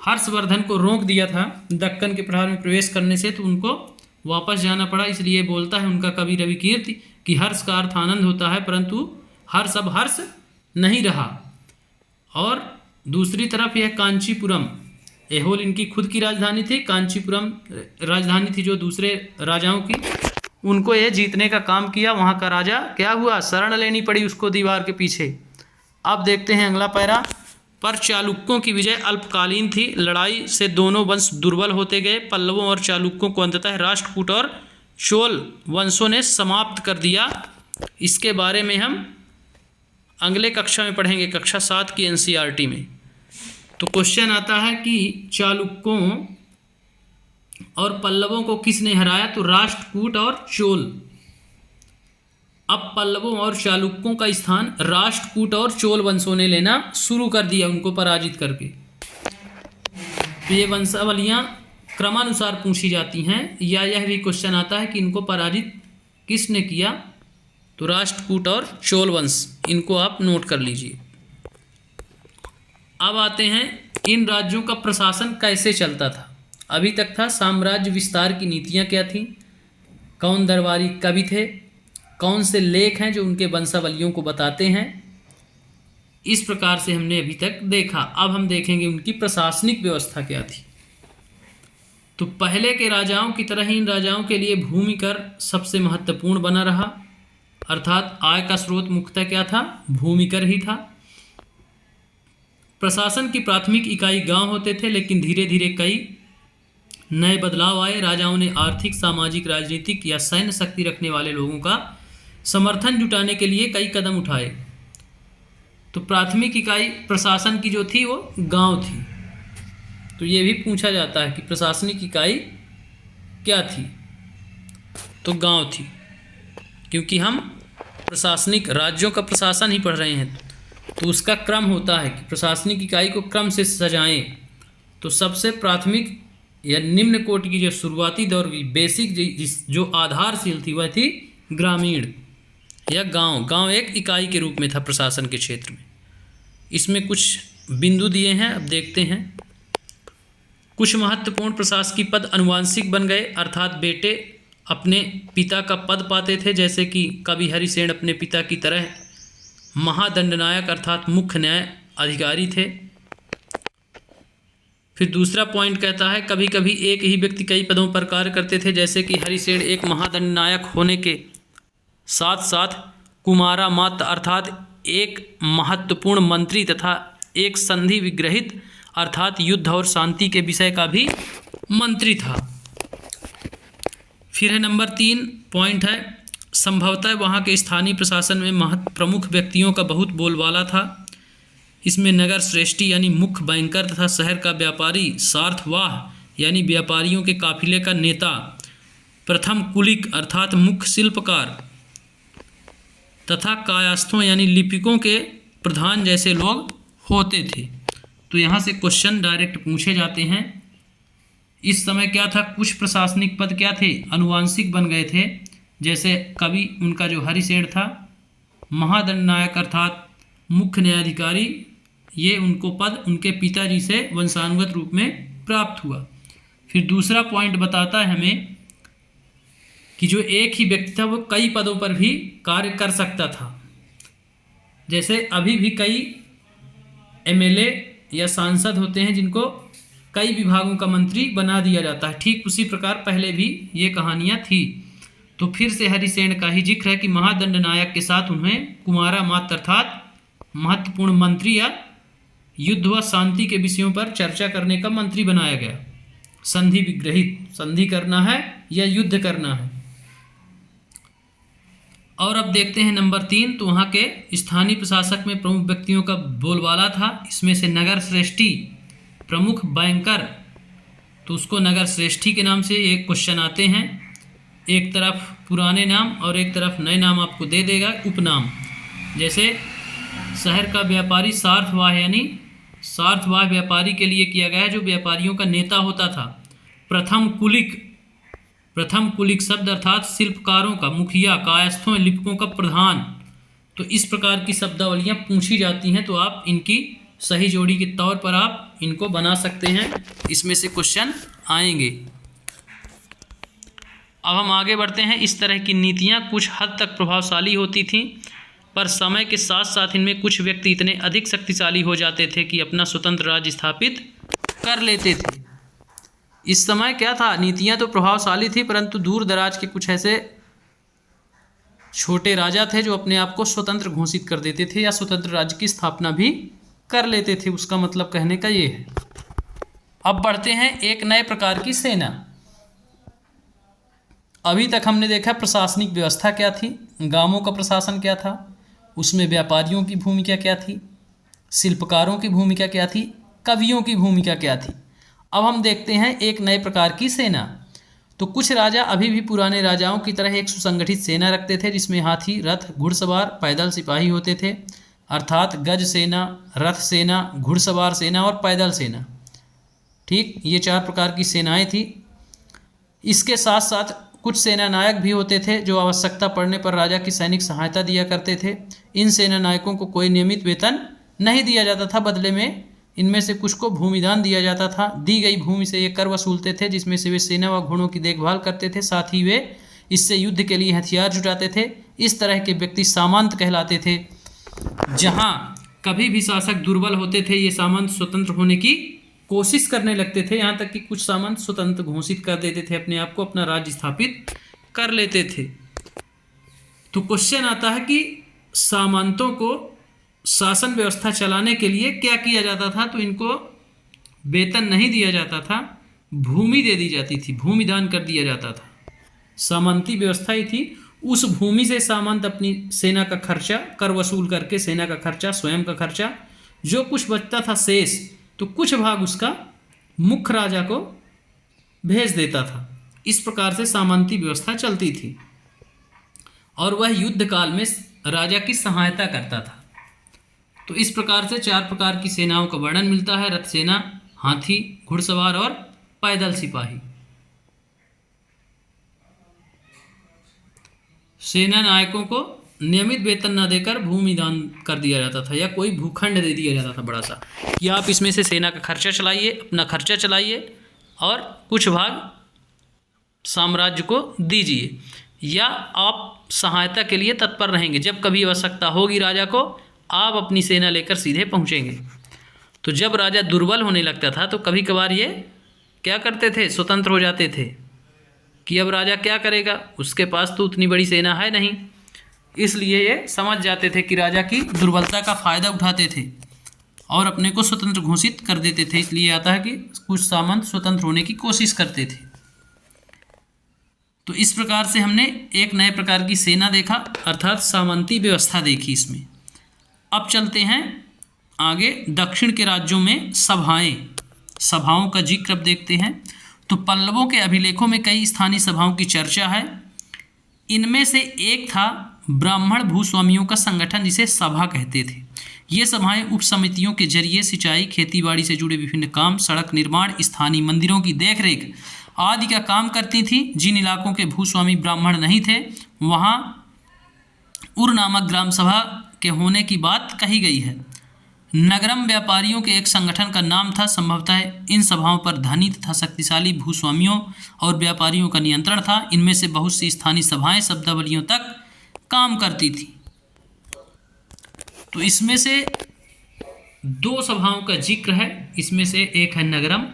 हर्षवर्धन को रोक दिया था दक्कन के प्रहार में प्रवेश करने से, तो उनको वापस जाना पड़ा। इसलिए बोलता है उनका कवि रवि कीर्ति कि हर्ष का अर्थ आनंद होता है, परंतु हर्ष अब हर्ष नहीं रहा। और दूसरी तरफ यह कांचीपुरम, एहोल इनकी खुद की राजधानी थी, कांचीपुरम राजधानी थी जो दूसरे राजाओं की। उनको ये जीतने का काम किया। वहाँ का राजा क्या हुआ? शरण लेनी पड़ी उसको दीवार के पीछे। अब देखते हैं अगला पैरा। पर चालुक्यों की विजय अल्पकालीन थी। लड़ाई से दोनों वंश दुर्बल होते गए। पल्लवों और चालुक्यों को अंततः राष्ट्रकूट और चोल वंशों ने समाप्त कर दिया। इसके बारे में हम अगले कक्षा में पढ़ेंगे, कक्षा 7 की NCERT में। तो क्वेश्चन आता है कि चालुक्यों और पल्लवों को किसने हराया? तो राष्ट्रकूट और चोल। अब पल्लवों और चालुक्यों का स्थान राष्ट्रकूट और चोल वंशों ने लेना शुरू कर दिया, उनको पराजित करके। तो ये वंशावलियाँ क्रमानुसार पूछी जाती हैं, या यह भी क्वेश्चन आता है कि इनको पराजित किसने किया? तो राष्ट्रकूट और चोल वंश, इनको आप नोट कर लीजिए। अब आते हैं इन राज्यों का प्रशासन कैसे चलता था। अभी तक था साम्राज्य विस्तार की नीतियाँ क्या थीं, कौन दरबारी कवि थे, कौन से लेख हैं जो उनके वंशावलियों को बताते हैं। इस प्रकार से हमने अभी तक देखा। अब हम देखेंगे उनकी प्रशासनिक व्यवस्था क्या थी। तो पहले के राजाओं की तरह ही इन राजाओं के लिए भूमि कर सबसे महत्वपूर्ण बना रहा, अर्थात आय का स्रोत मुख्यतः क्या था? भूमि कर ही था। प्रशासन की प्राथमिक इकाई गांव होते थे, लेकिन धीरे धीरे कई नए बदलाव आए। राजाओं ने आर्थिक, सामाजिक, राजनीतिक या सैन्य शक्ति रखने वाले लोगों का समर्थन जुटाने के लिए कई कदम उठाए। तो प्राथमिक इकाई प्रशासन की जो थी वो गांव थी। तो ये भी पूछा जाता है कि प्रशासनिक इकाई क्या थी, तो गांव थी, क्योंकि हम प्रशासनिक राज्यों का प्रशासन ही पढ़ रहे हैं तो उसका क्रम होता है कि प्रशासनिक इकाई को क्रम से सजाएं। तो सबसे प्राथमिक या निम्न कोटि की जो शुरुआती दौर की बेसिक जो आधारशील थी वह थी ग्रामीण या गांव। गांव एक इकाई के रूप में था प्रशासन के क्षेत्र में। इसमें कुछ बिंदु दिए हैं, अब देखते हैं। कुछ महत्वपूर्ण प्रशासकीय पद अनुवांशिक बन गए, अर्थात बेटे अपने पिता का पद पाते थे, जैसे कि कवि हरिसेन अपने पिता की तरह महादंडनायक अर्थात मुख्य न्याय अधिकारी थे। फिर दूसरा पॉइंट कहता है कभी कभी एक ही व्यक्ति कई पदों पर कार्य करते थे, जैसे कि हरिसेन एक महादंडनायक होने के साथ साथ कुमारा मात्र अर्थात एक महत्वपूर्ण मंत्री तथा एक संधि विग्रहित अर्थात युद्ध और शांति के विषय का भी मंत्री था। फिर है नंबर 3 पॉइंट है संभवतः वहाँ के स्थानीय प्रशासन में प्रमुख व्यक्तियों का बहुत बोलबाला था। इसमें नगर श्रेष्ठी यानी मुख्य बैंकर तथा शहर का व्यापारी, सार्थवाह यानी व्यापारियों के काफिले का नेता, प्रथम कुलिक अर्थात मुख्य शिल्पकार तथा कायस्थों यानी लिपिकों के प्रधान जैसे लोग होते थे। तो यहाँ से क्वेश्चन डायरेक्ट पूछे जाते हैं। इस समय क्या था, कुछ प्रशासनिक पद क्या थे, अनुवांशिक बन गए थे, जैसे कवि उनका जो हरिसेन था महादंडनायक अर्थात मुख्य न्यायाधिकारी, ये उनको पद उनके पिताजी से वंशानुगत रूप में प्राप्त हुआ। फिर दूसरा पॉइंट बताता है हमें कि जो एक ही व्यक्ति था वो कई पदों पर भी कार्य कर सकता था। जैसे अभी भी कई एमएलए या सांसद होते हैं जिनको कई विभागों का मंत्री बना दिया जाता है, ठीक उसी प्रकार पहले भी ये कहानियाँ थी। तो फिर से हरिसेन का ही जिक्र है कि महादंडनायक के साथ उन्हें कुमारा मात्र अर्थात महत्वपूर्ण मंत्री या युद्ध व शांति के विषयों पर चर्चा करने का मंत्री बनाया गया। संधि विग्रहित, संधि करना है या युद्ध करना है। और अब देखते हैं नंबर 3, तो वहाँ के स्थानीय प्रशासक में प्रमुख व्यक्तियों का बोलबाला था। इसमें से नगर श्रेष्ठी, प्रमुख बैंकर, तो उसको नगर श्रेष्ठी के नाम से एक क्वेश्चन आते हैं। एक तरफ पुराने नाम और एक तरफ नए नाम आपको दे देगा उपनाम। जैसे शहर का व्यापारी सार्थवाह यानी सार्थवाह व्यापारी के लिए किया गया है, जो व्यापारियों का नेता होता था। प्रथम कुलिक शब्द अर्थात शिल्पकारों का मुखिया, कायस्थों लिपिकों का प्रधान। तो इस प्रकार की शब्दावलियाँ पूछी जाती हैं, तो आप इनकी सही जोड़ी के तौर पर आप इनको बना सकते हैं, इसमें से क्वेश्चन आएंगे। अब हम आगे बढ़ते हैं। इस तरह की नीतियाँ कुछ हद तक प्रभावशाली होती थीं, पर समय के साथ साथ इनमें कुछ व्यक्ति इतने अधिक शक्तिशाली हो जाते थे कि अपना स्वतंत्र राज्य स्थापित कर लेते थे। इस समय क्या था, नीतियाँ तो प्रभावशाली थी, परंतु दूर दराज के कुछ ऐसे छोटे राजा थे जो अपने आप को स्वतंत्र घोषित कर देते थे या स्वतंत्र राज्य की स्थापना भी कर लेते थे। उसका मतलब कहने का ये है। अब बढ़ते हैं एक नए प्रकार की सेना। अभी तक हमने देखा प्रशासनिक व्यवस्था क्या थी, गांवों का प्रशासन क्या था, उसमें व्यापारियों की भूमिका क्या थी, शिल्पकारों की भूमिका क्या थी, कवियों की भूमिका क्या थी। अब हम देखते हैं एक नए प्रकार की सेना। तो कुछ राजा अभी भी पुराने राजाओं की तरह एक सुसंगठित सेना रखते थे, जिसमें हाथी, रथ, घुड़सवार, पैदल सिपाही होते थे, अर्थात गज सेना, रथ सेना, घुड़सवार सेना और पैदल सेना। ठीक, ये 4 प्रकार की सेनाएं थी। इसके साथ साथ कुछ सेना नायक भी होते थे जो आवश्यकता पड़ने पर राजा की सैनिक सहायता दिया करते थे। इन सेना नायकों को कोई नियमित वेतन नहीं दिया जाता था, बदले में इनमें से कुछ को भूमिदान दिया जाता था। दी गई भूमि से ये कर वसूलते थे, जिसमें से वे सेना व घोड़ों की देखभाल करते थे। साथ ही वे इससे युद्ध के लिए हथियार जुटाते थे। इस तरह के व्यक्ति सामंत कहलाते थे। जहाँ कभी भी शासक दुर्बल होते थे, ये सामंत स्वतंत्र होने की कोशिश करने लगते थे, यहाँ तक कि कुछ सामंत स्वतंत्र घोषित कर देते थे, अपने आप को अपना राज्य स्थापित कर लेते थे। तो क्वेश्चन आता है कि सामंतों को शासन व्यवस्था चलाने के लिए क्या किया जाता था। तो इनको वेतन नहीं दिया जाता था, भूमि दे दी जाती थी, भूमि दान कर दिया जाता था। सामंती व्यवस्था ही थी, उस भूमि से सामंत अपनी सेना का खर्चा कर वसूल करके, सेना का खर्चा, स्वयं का खर्चा, जो कुछ बचता था शेष, तो कुछ भाग उसका मुख्य राजा को भेज देता था। इस प्रकार से सामंती व्यवस्था चलती थी और वह युद्ध काल में राजा की सहायता करता था। तो इस प्रकार से 4 प्रकार की सेनाओं का वर्णन मिलता है: रथ सेना, हाथी, घुड़सवार और पैदल सिपाही। सेना नायकों को नियमित वेतन न देकर भूमि दान कर दिया जाता था या कोई भूखंड दे दिया जाता था बड़ा सा, कि आप इसमें से सेना का खर्चा चलाइए, अपना खर्चा चलाइए और कुछ भाग साम्राज्य को दीजिए, या आप सहायता के लिए तत्पर रहेंगे, जब कभी आवश्यकता होगी राजा को आप अपनी सेना लेकर सीधे पहुंचेंगे। तो जब राजा दुर्बल होने लगता था तो कभी कभार ये क्या करते थे, स्वतंत्र हो जाते थे कि अब राजा क्या करेगा, उसके पास तो उतनी बड़ी सेना है नहीं, इसलिए ये समझ जाते थे कि राजा की दुर्बलता का फ़ायदा उठाते थे और अपने को स्वतंत्र घोषित कर देते थे। इसलिए आता है कि कुछ सामंत स्वतंत्र होने की कोशिश करते थे। तो इस प्रकार से हमने एक नए प्रकार की सेना देखा, अर्थात सामंती व्यवस्था देखी इसमें। अब चलते हैं आगे, दक्षिण के राज्यों में सभाओं का जिक्र अब देखते हैं। तो पल्लवों के अभिलेखों में कई स्थानीय सभाओं की चर्चा है। इनमें से एक था ब्राह्मण भूस्वामियों का संगठन, जिसे सभा कहते थे। ये सभाएं उप समितियों के जरिए सिंचाई, खेतीबाड़ी से जुड़े विभिन्न काम, सड़क निर्माण, स्थानीय मंदिरों की देखरेख आदि का काम करती थी। जिन इलाकों के भूस्वामी ब्राह्मण नहीं थे वहाँ उर नामक ग्राम सभा के होने की बात कही गई है। नगरम व्यापारियों के एक संगठन का नाम था। संभवतः इन सभाओं पर धनी तथा शक्तिशाली भूस्वामियों और व्यापारियों का नियंत्रण था। इनमें से बहुत सी स्थानीय सभाएं शब्दावलियों तक काम करती थी। तो इसमें से 2 सभाओं का जिक्र है। इसमें से एक है नगरम,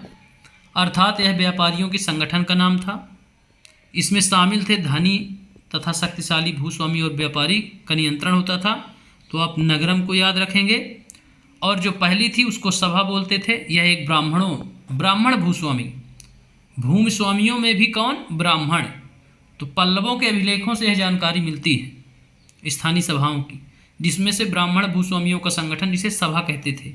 अर्थात यह व्यापारियों के संगठन का नाम था। इसमें शामिल थे धनी तथा शक्तिशाली भूस्वामी और व्यापारी का नियंत्रण होता था। तो आप नगरम को याद रखेंगे। और जो पहली थी उसको सभा बोलते थे। यह एक ब्राह्मण भूस्वामी, भूमि स्वामियों में भी कौन, ब्राह्मण। तो पल्लवों के अभिलेखों से यह जानकारी मिलती है स्थानीय सभाओं की, जिसमें से ब्राह्मण भूस्वामियों का संगठन, जिसे सभा कहते थे।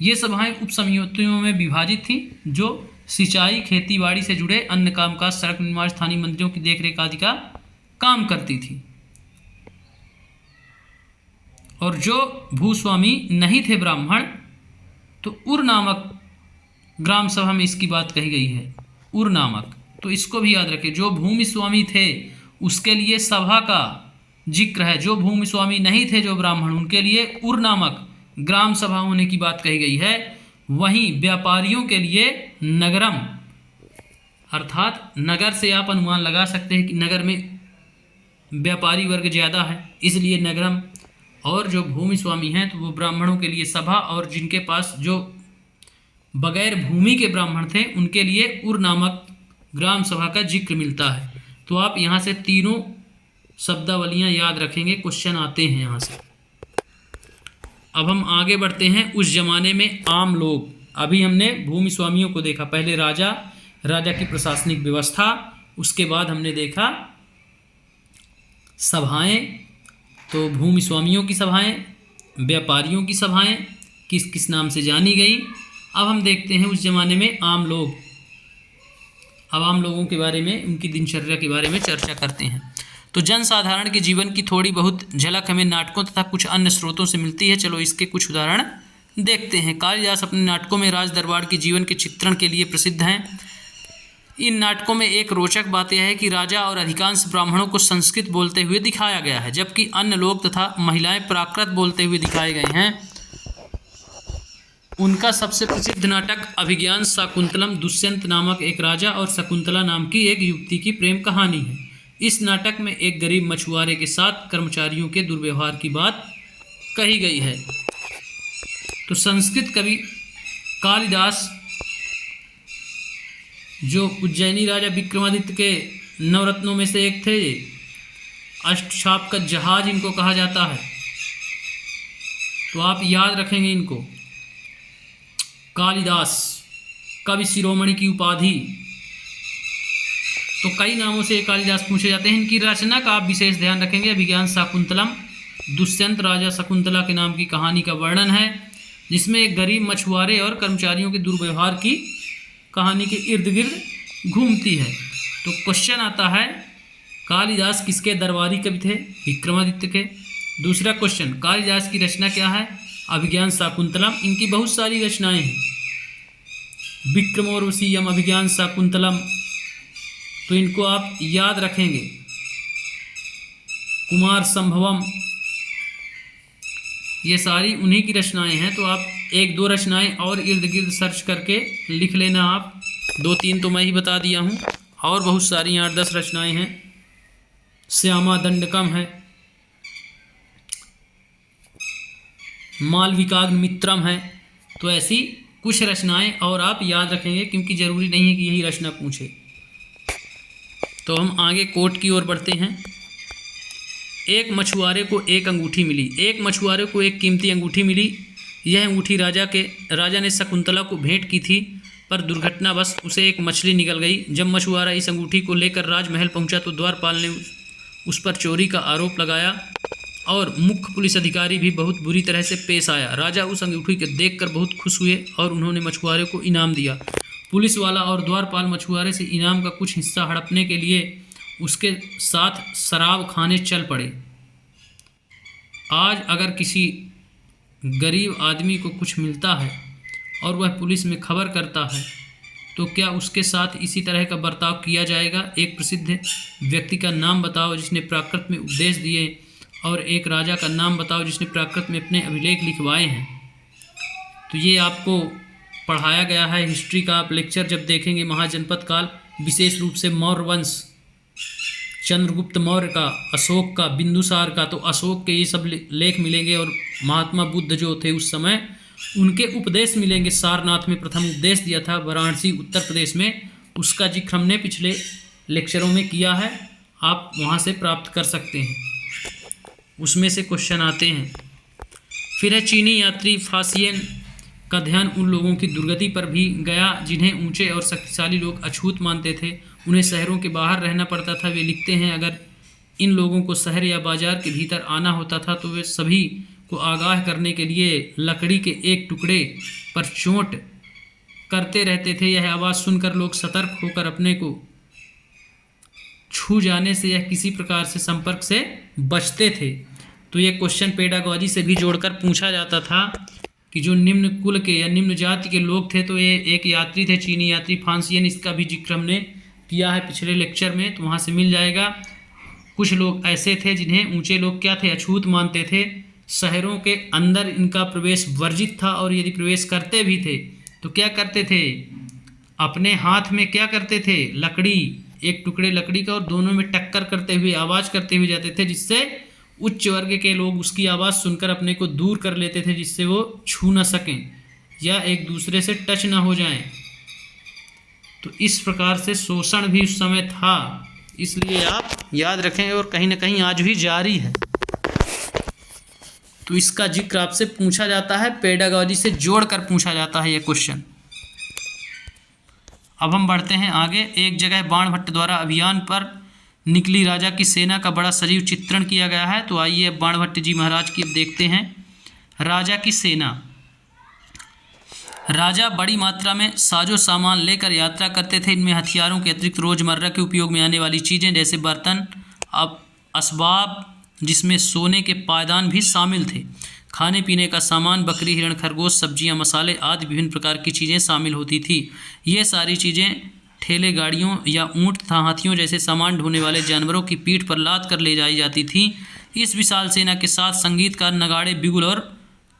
ये सभाएं उप समितियों में विभाजित थी, जो सिंचाई, खेतीबाड़ी से जुड़े अन्य कामकाज, सड़क निर्माण, स्थानीय मंदिरों की देखरेख आदि का काम करती थी। और जो भूस्वामी नहीं थे ब्राह्मण, तो उर नामक ग्राम सभा में इसकी बात कही गई है, उर नामक। तो इसको भी याद रखें। जो भूमि स्वामी थे उसके लिए सभा का जिक्र है, जो भूमि स्वामी नहीं थे, जो ब्राह्मण, उनके लिए उर नामक ग्राम सभा होने की बात कही गई है। वहीं व्यापारियों के लिए नगरम, अर्थात नगर से आप अनुमान लगा सकते हैं कि नगर में व्यापारी वर्ग ज़्यादा है, इसलिए नगरम। और जो भूमि स्वामी हैं तो वो ब्राह्मणों के लिए सभा, और जिनके पास जो बगैर भूमि के ब्राह्मण थे उनके लिए उर नामक ग्राम सभा का जिक्र मिलता है। तो आप यहाँ से तीनों शब्दावलियाँ याद रखेंगे, क्वेश्चन आते हैं यहाँ से। अब हम आगे बढ़ते हैं। उस जमाने में आम लोग, अभी हमने भूमि स्वामियों को देखा, पहले राजा की प्रशासनिक व्यवस्था, उसके बाद हमने देखा सभाएं। तो भूमि स्वामियों की सभाएं, व्यापारियों की सभाएं किस किस नाम से जानी गई। अब हम देखते हैं उस जमाने में आम लोग। अब आम लोगों के बारे में, उनकी दिनचर्या के बारे में चर्चा करते हैं। तो जनसाधारण के जीवन की थोड़ी बहुत झलक हमें नाटकों तथा कुछ अन्य स्रोतों से मिलती है। चलो इसके कुछ उदाहरण देखते हैं। कालिदास अपने नाटकों में राज दरबार के जीवन के चित्रण के लिए प्रसिद्ध हैं। इन नाटकों में एक रोचक बात यह है कि राजा और अधिकांश ब्राह्मणों को संस्कृत बोलते हुए दिखाया गया है, जबकि अन्य लोग तथा महिलाएं प्राकृत बोलते हुए दिखाए गए हैं। उनका सबसे प्रसिद्ध नाटक अभिज्ञान शाकुंतलम दुष्यंत नामक एक राजा और शकुंतला नाम की एक युवती की प्रेम कहानी है। इस नाटक में एक गरीब मछुआरे के साथ कर्मचारियों के दुर्व्यवहार की बात कही गई है। तो संस्कृत कवि कालिदास, जो उज्जैनी राजा विक्रमादित्य के नवरत्नों में से एक थे, अष्टछाप का जहाज इनको कहा जाता है। तो आप याद रखेंगे इनको। कालिदास कवि शिरोमणि की उपाधि तो कई नामों से कालिदास पूछे जाते हैं। इनकी रचना का आप विशेष ध्यान रखेंगे। अभिज्ञान शाकुंतलम दुष्यंत राजा शकुंतला के नाम की कहानी का वर्णन है, जिसमें एक गरीब मछुआरे और कर्मचारियों के दुर्व्यवहार की कहानी के इर्द गिर्द घूमती है। तो क्वेश्चन आता है, कालिदास किसके दरबारी कवि थे? विक्रमादित्य के। दूसरा क्वेश्चन, कालिदास की रचना क्या है? अभिज्ञान शाकुंतलम। इनकी बहुत सारी रचनाएं हैं, विक्रमोर्वशीयम, अभिज्ञान शाकुंतलम, तो इनको आप याद रखेंगे। कुमार संभवम, ये सारी उन्हीं की रचनाएं हैं। तो आप एक दो रचनाएं और इर्द गिर्द सर्च करके लिख लेना। आप 2-3 तो मैं ही बता दिया हूँ, और बहुत सारी 8-10 रचनाएं हैं। श्यामा दंडकम है, मालविकाग्नि मित्रम है। तो ऐसी कुछ रचनाएं और आप याद रखेंगे, क्योंकि ज़रूरी नहीं है कि यही रचना पूछे। तो हम आगे कोट की ओर बढ़ते हैं। एक मछुआरे को एक अंगूठी मिली। एक मछुआरे को एक कीमती अंगूठी मिली। यह अंगूठी राजा ने शकुंतला को भेंट की थी, पर दुर्घटनावश उसे एक मछली निगल गई। जब मछुआरा इस अंगूठी को लेकर राजमहल पहुंचा तो द्वारपाल ने उस पर चोरी का आरोप लगाया और मुख्य पुलिस अधिकारी भी बहुत बुरी तरह से पेश आया। राजा उस अंगूठी को देखकर बहुत खुश हुए और उन्होंने मछुआरे को इनाम दिया। पुलिस वाला और द्वारपाल मछुआरे से इनाम का कुछ हिस्सा हड़पने के लिए उसके साथ शराब खाने चल पड़े। आज अगर किसी गरीब आदमी को कुछ मिलता है और वह पुलिस में खबर करता है, तो क्या उसके साथ इसी तरह का बर्ताव किया जाएगा? एक प्रसिद्ध व्यक्ति का नाम बताओ जिसने प्राकृत में उपदेश दिए, और एक राजा का नाम बताओ जिसने प्राकृत में अपने अभिलेख लिखवाए हैं। तो ये आपको पढ़ाया गया है। हिस्ट्री का आप लेक्चर जब देखेंगे, महाजनपद काल, विशेष रूप से मौर्य वंश, चंद्रगुप्त मौर्य का, अशोक का, बिंदुसार का, तो अशोक के ये सब लेख मिलेंगे। और महात्मा बुद्ध जो थे उस समय, उनके उपदेश मिलेंगे। सारनाथ में प्रथम उपदेश दिया था, वाराणसी उत्तर प्रदेश में, उसका जिक्र हमने पिछले लेक्चरों में किया है। आप वहाँ से प्राप्त कर सकते हैं, उसमें से क्वेश्चन आते हैं। फिर है चीनी यात्री फासियन का ध्यान उन लोगों की दुर्गति पर भी गया जिन्हें ऊंचे और शक्तिशाली लोग अछूत मानते थे। उन्हें शहरों के बाहर रहना पड़ता था। वे लिखते हैं, अगर इन लोगों को शहर या बाजार के भीतर आना होता था तो वे सभी को आगाह करने के लिए लकड़ी के एक टुकड़े पर चोट करते रहते थे। यह आवाज़ सुनकर लोग सतर्क होकर अपने को छू जाने से या किसी प्रकार से संपर्क से बचते थे। तो ये क्वेश्चन पेडागॉजी से भी जोड़कर पूछा जाता था कि जो निम्न कुल के या निम्न जाति के लोग थे, तो ये एक यात्री थे, चीनी यात्री फांसियन। इसका भी जिक्र हमने किया है पिछले लेक्चर में, तो वहाँ से मिल जाएगा। कुछ लोग ऐसे थे जिन्हें ऊंचे लोग क्या थे? अछूत मानते थे। शहरों के अंदर इनका प्रवेश वर्जित था, और यदि प्रवेश करते भी थे तो क्या करते थे? अपने हाथ में क्या करते थे? लकड़ी, एक टुकड़े लकड़ी का, और दोनों में टक्कर करते हुए, आवाज़ करते हुए जाते थे, जिससे उच्च वर्ग के लोग उसकी आवाज़ सुनकर अपने को दूर कर लेते थे, जिससे वो छू न सकें या एक दूसरे से टच ना हो जाएं। तो इस प्रकार से शोषण भी उस समय था, इसलिए आप याद रखें, और कहीं ना कहीं आज भी जारी है। तो इसका जिक्र आपसे पूछा जाता है, पेडागॉजी से जोड़कर पूछा जाता है ये क्वेश्चन। अब हम बढ़ते हैं आगे। एक जगह बाणभट्ट द्वारा अभियान पर निकली राजा की सेना का बड़ा सजीव चित्रण किया गया है। तो आइए अब बाणभट्ट जी महाराज की अब देखते हैं। राजा की सेना। राजा बड़ी मात्रा में साजो सामान लेकर यात्रा करते थे। इनमें हथियारों के अतिरिक्त रोजमर्रा के उपयोग में आने वाली चीज़ें जैसे बर्तन, असबाब, जिसमें सोने के पायदान भी शामिल थे, खाने पीने का सामान, बकरी, हिरण, खरगोश, सब्जियां, मसाले आदि विभिन्न प्रकार की चीज़ें शामिल होती थी। ये सारी चीज़ें ठेले गाड़ियों या ऊँट तथा हाथियों जैसे सामान ढोने वाले जानवरों की पीठ पर लाद कर ले जाई जाती थी। इस विशाल सेना के साथ संगीतकार नगाड़े, बिगुल और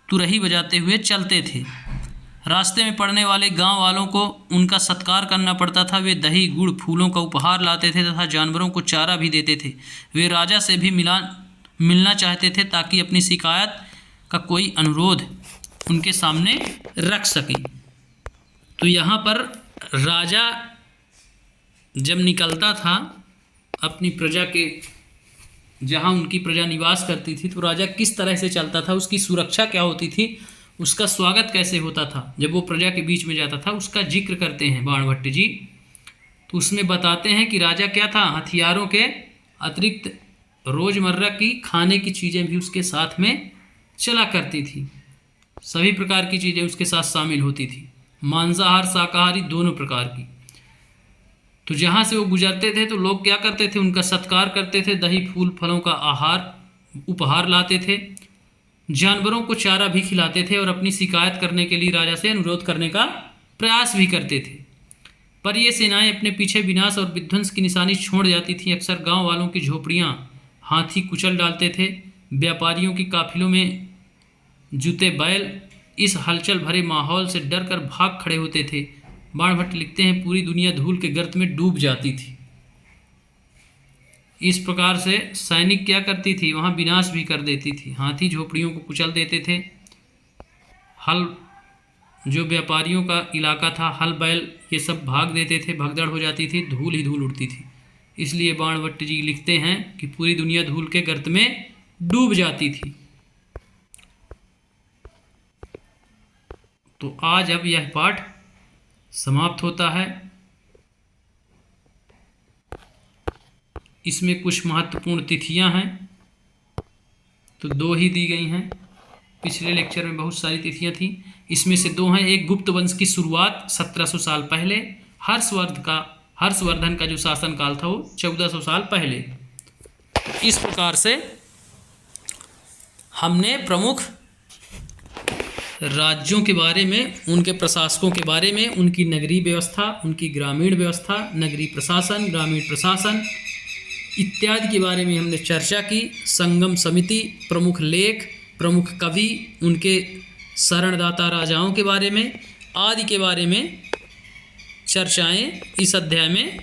तुरही बजाते हुए चलते थे। रास्ते में पड़ने वाले गांव वालों को उनका सत्कार करना पड़ता था। वे दही, गुड़, फूलों का उपहार लाते थे तथा जानवरों को चारा भी देते थे। वे राजा से भी मिलना चाहते थे ताकि अपनी शिकायत का कोई अनुरोध उनके सामने रख सकें। तो यहाँ पर राजा जब निकलता था अपनी प्रजा के, जहाँ उनकी प्रजा निवास करती थी, तो राजा किस तरह से चलता था, उसकी सुरक्षा क्या होती थी, उसका स्वागत कैसे होता था जब वो प्रजा के बीच में जाता था, उसका जिक्र करते हैं बाणभट्ट जी। तो उसमें बताते हैं कि राजा क्या था, हथियारों के अतिरिक्त रोज़मर्रा की खाने की चीज़ें भी उसके साथ में चला करती थी। सभी प्रकार की चीज़ें उसके साथ शामिल होती थी, मांसाहार शाकाहारी दोनों प्रकार की। तो जहाँ से वो गुजरते थे तो लोग क्या करते थे, उनका सत्कार करते थे, दही फूल फलों का आहार उपहार लाते थे, जानवरों को चारा भी खिलाते थे और अपनी शिकायत करने के लिए राजा से अनुरोध करने का प्रयास भी करते थे। पर ये सेनाएं अपने पीछे विनाश और विध्वंस की निशानी छोड़ जाती थीं। अक्सर गांव वालों की झोपड़ियां हाथी कुचल डालते थे, व्यापारियों की काफिलों में जुते बैल इस हलचल भरे माहौल से डर कर भाग खड़े होते थे। बाणभट्ट लिखते हैं, पूरी दुनिया धूल के गर्त में डूब जाती थी। इस प्रकार से सैनिक क्या करती थी, वहाँ विनाश भी कर देती थी। हाथी झोपड़ियों को कुचल देते थे, हल जो व्यापारियों का इलाका था, हल बैल ये सब भाग देते थे, भगदड़ हो जाती थी, धूल ही धूल उड़ती थी। इसलिए बाणभट्ट जी लिखते हैं कि पूरी दुनिया धूल के गर्त में डूब जाती थी। तो आज अब यह पाठ समाप्त होता है। इसमें कुछ महत्वपूर्ण तिथियां हैं, तो 2 ही दी गई हैं। पिछले लेक्चर में बहुत सारी तिथियां थी, इसमें से 2 हैं। एक, गुप्त वंश की शुरुआत 1700 साल पहले, हर्षवर्धन का जो शासनकाल था वो 1400 साल पहले। इस प्रकार से हमने प्रमुख राज्यों के बारे में, उनके प्रशासकों के बारे में, उनकी नगरीय व्यवस्था, उनकी ग्रामीण व्यवस्था, नगरीय प्रशासन, ग्रामीण प्रशासन इत्यादि के बारे में हमने चर्चा की। संगम समिति, प्रमुख लेख, प्रमुख कवि, उनके शरणदाता राजाओं के बारे में आदि के बारे में चर्चाएं इस अध्याय में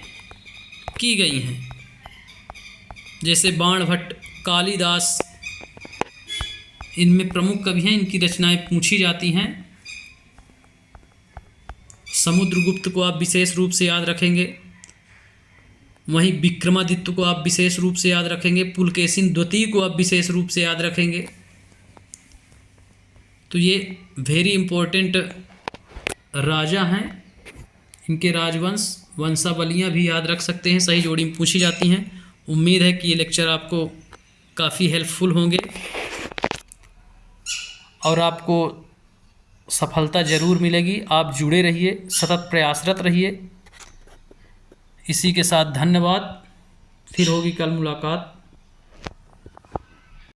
की गई हैं। जैसे बाणभट्ट, कालिदास, इनमें प्रमुख कवि हैं, इनकी रचनाएं पूछी जाती हैं। समुद्रगुप्त को आप विशेष रूप से याद रखेंगे, वहीं विक्रमादित्य को आप विशेष रूप से याद रखेंगे, पुलकेशिन द्वितीय को आप विशेष रूप से याद रखेंगे। तो ये वेरी इम्पोर्टेंट राजा हैं, इनके राजवंश वंशावलियाँ भी याद रख सकते हैं, सही जोड़ी में पूछी जाती हैं। उम्मीद है कि ये लेक्चर आपको काफ़ी हेल्पफुल होंगे और आपको सफलता ज़रूर मिलेगी। आप जुड़े रहिए, सतत प्रयासरत रहिए। इसी के साथ धन्यवाद। फिर होगी कल मुलाकात।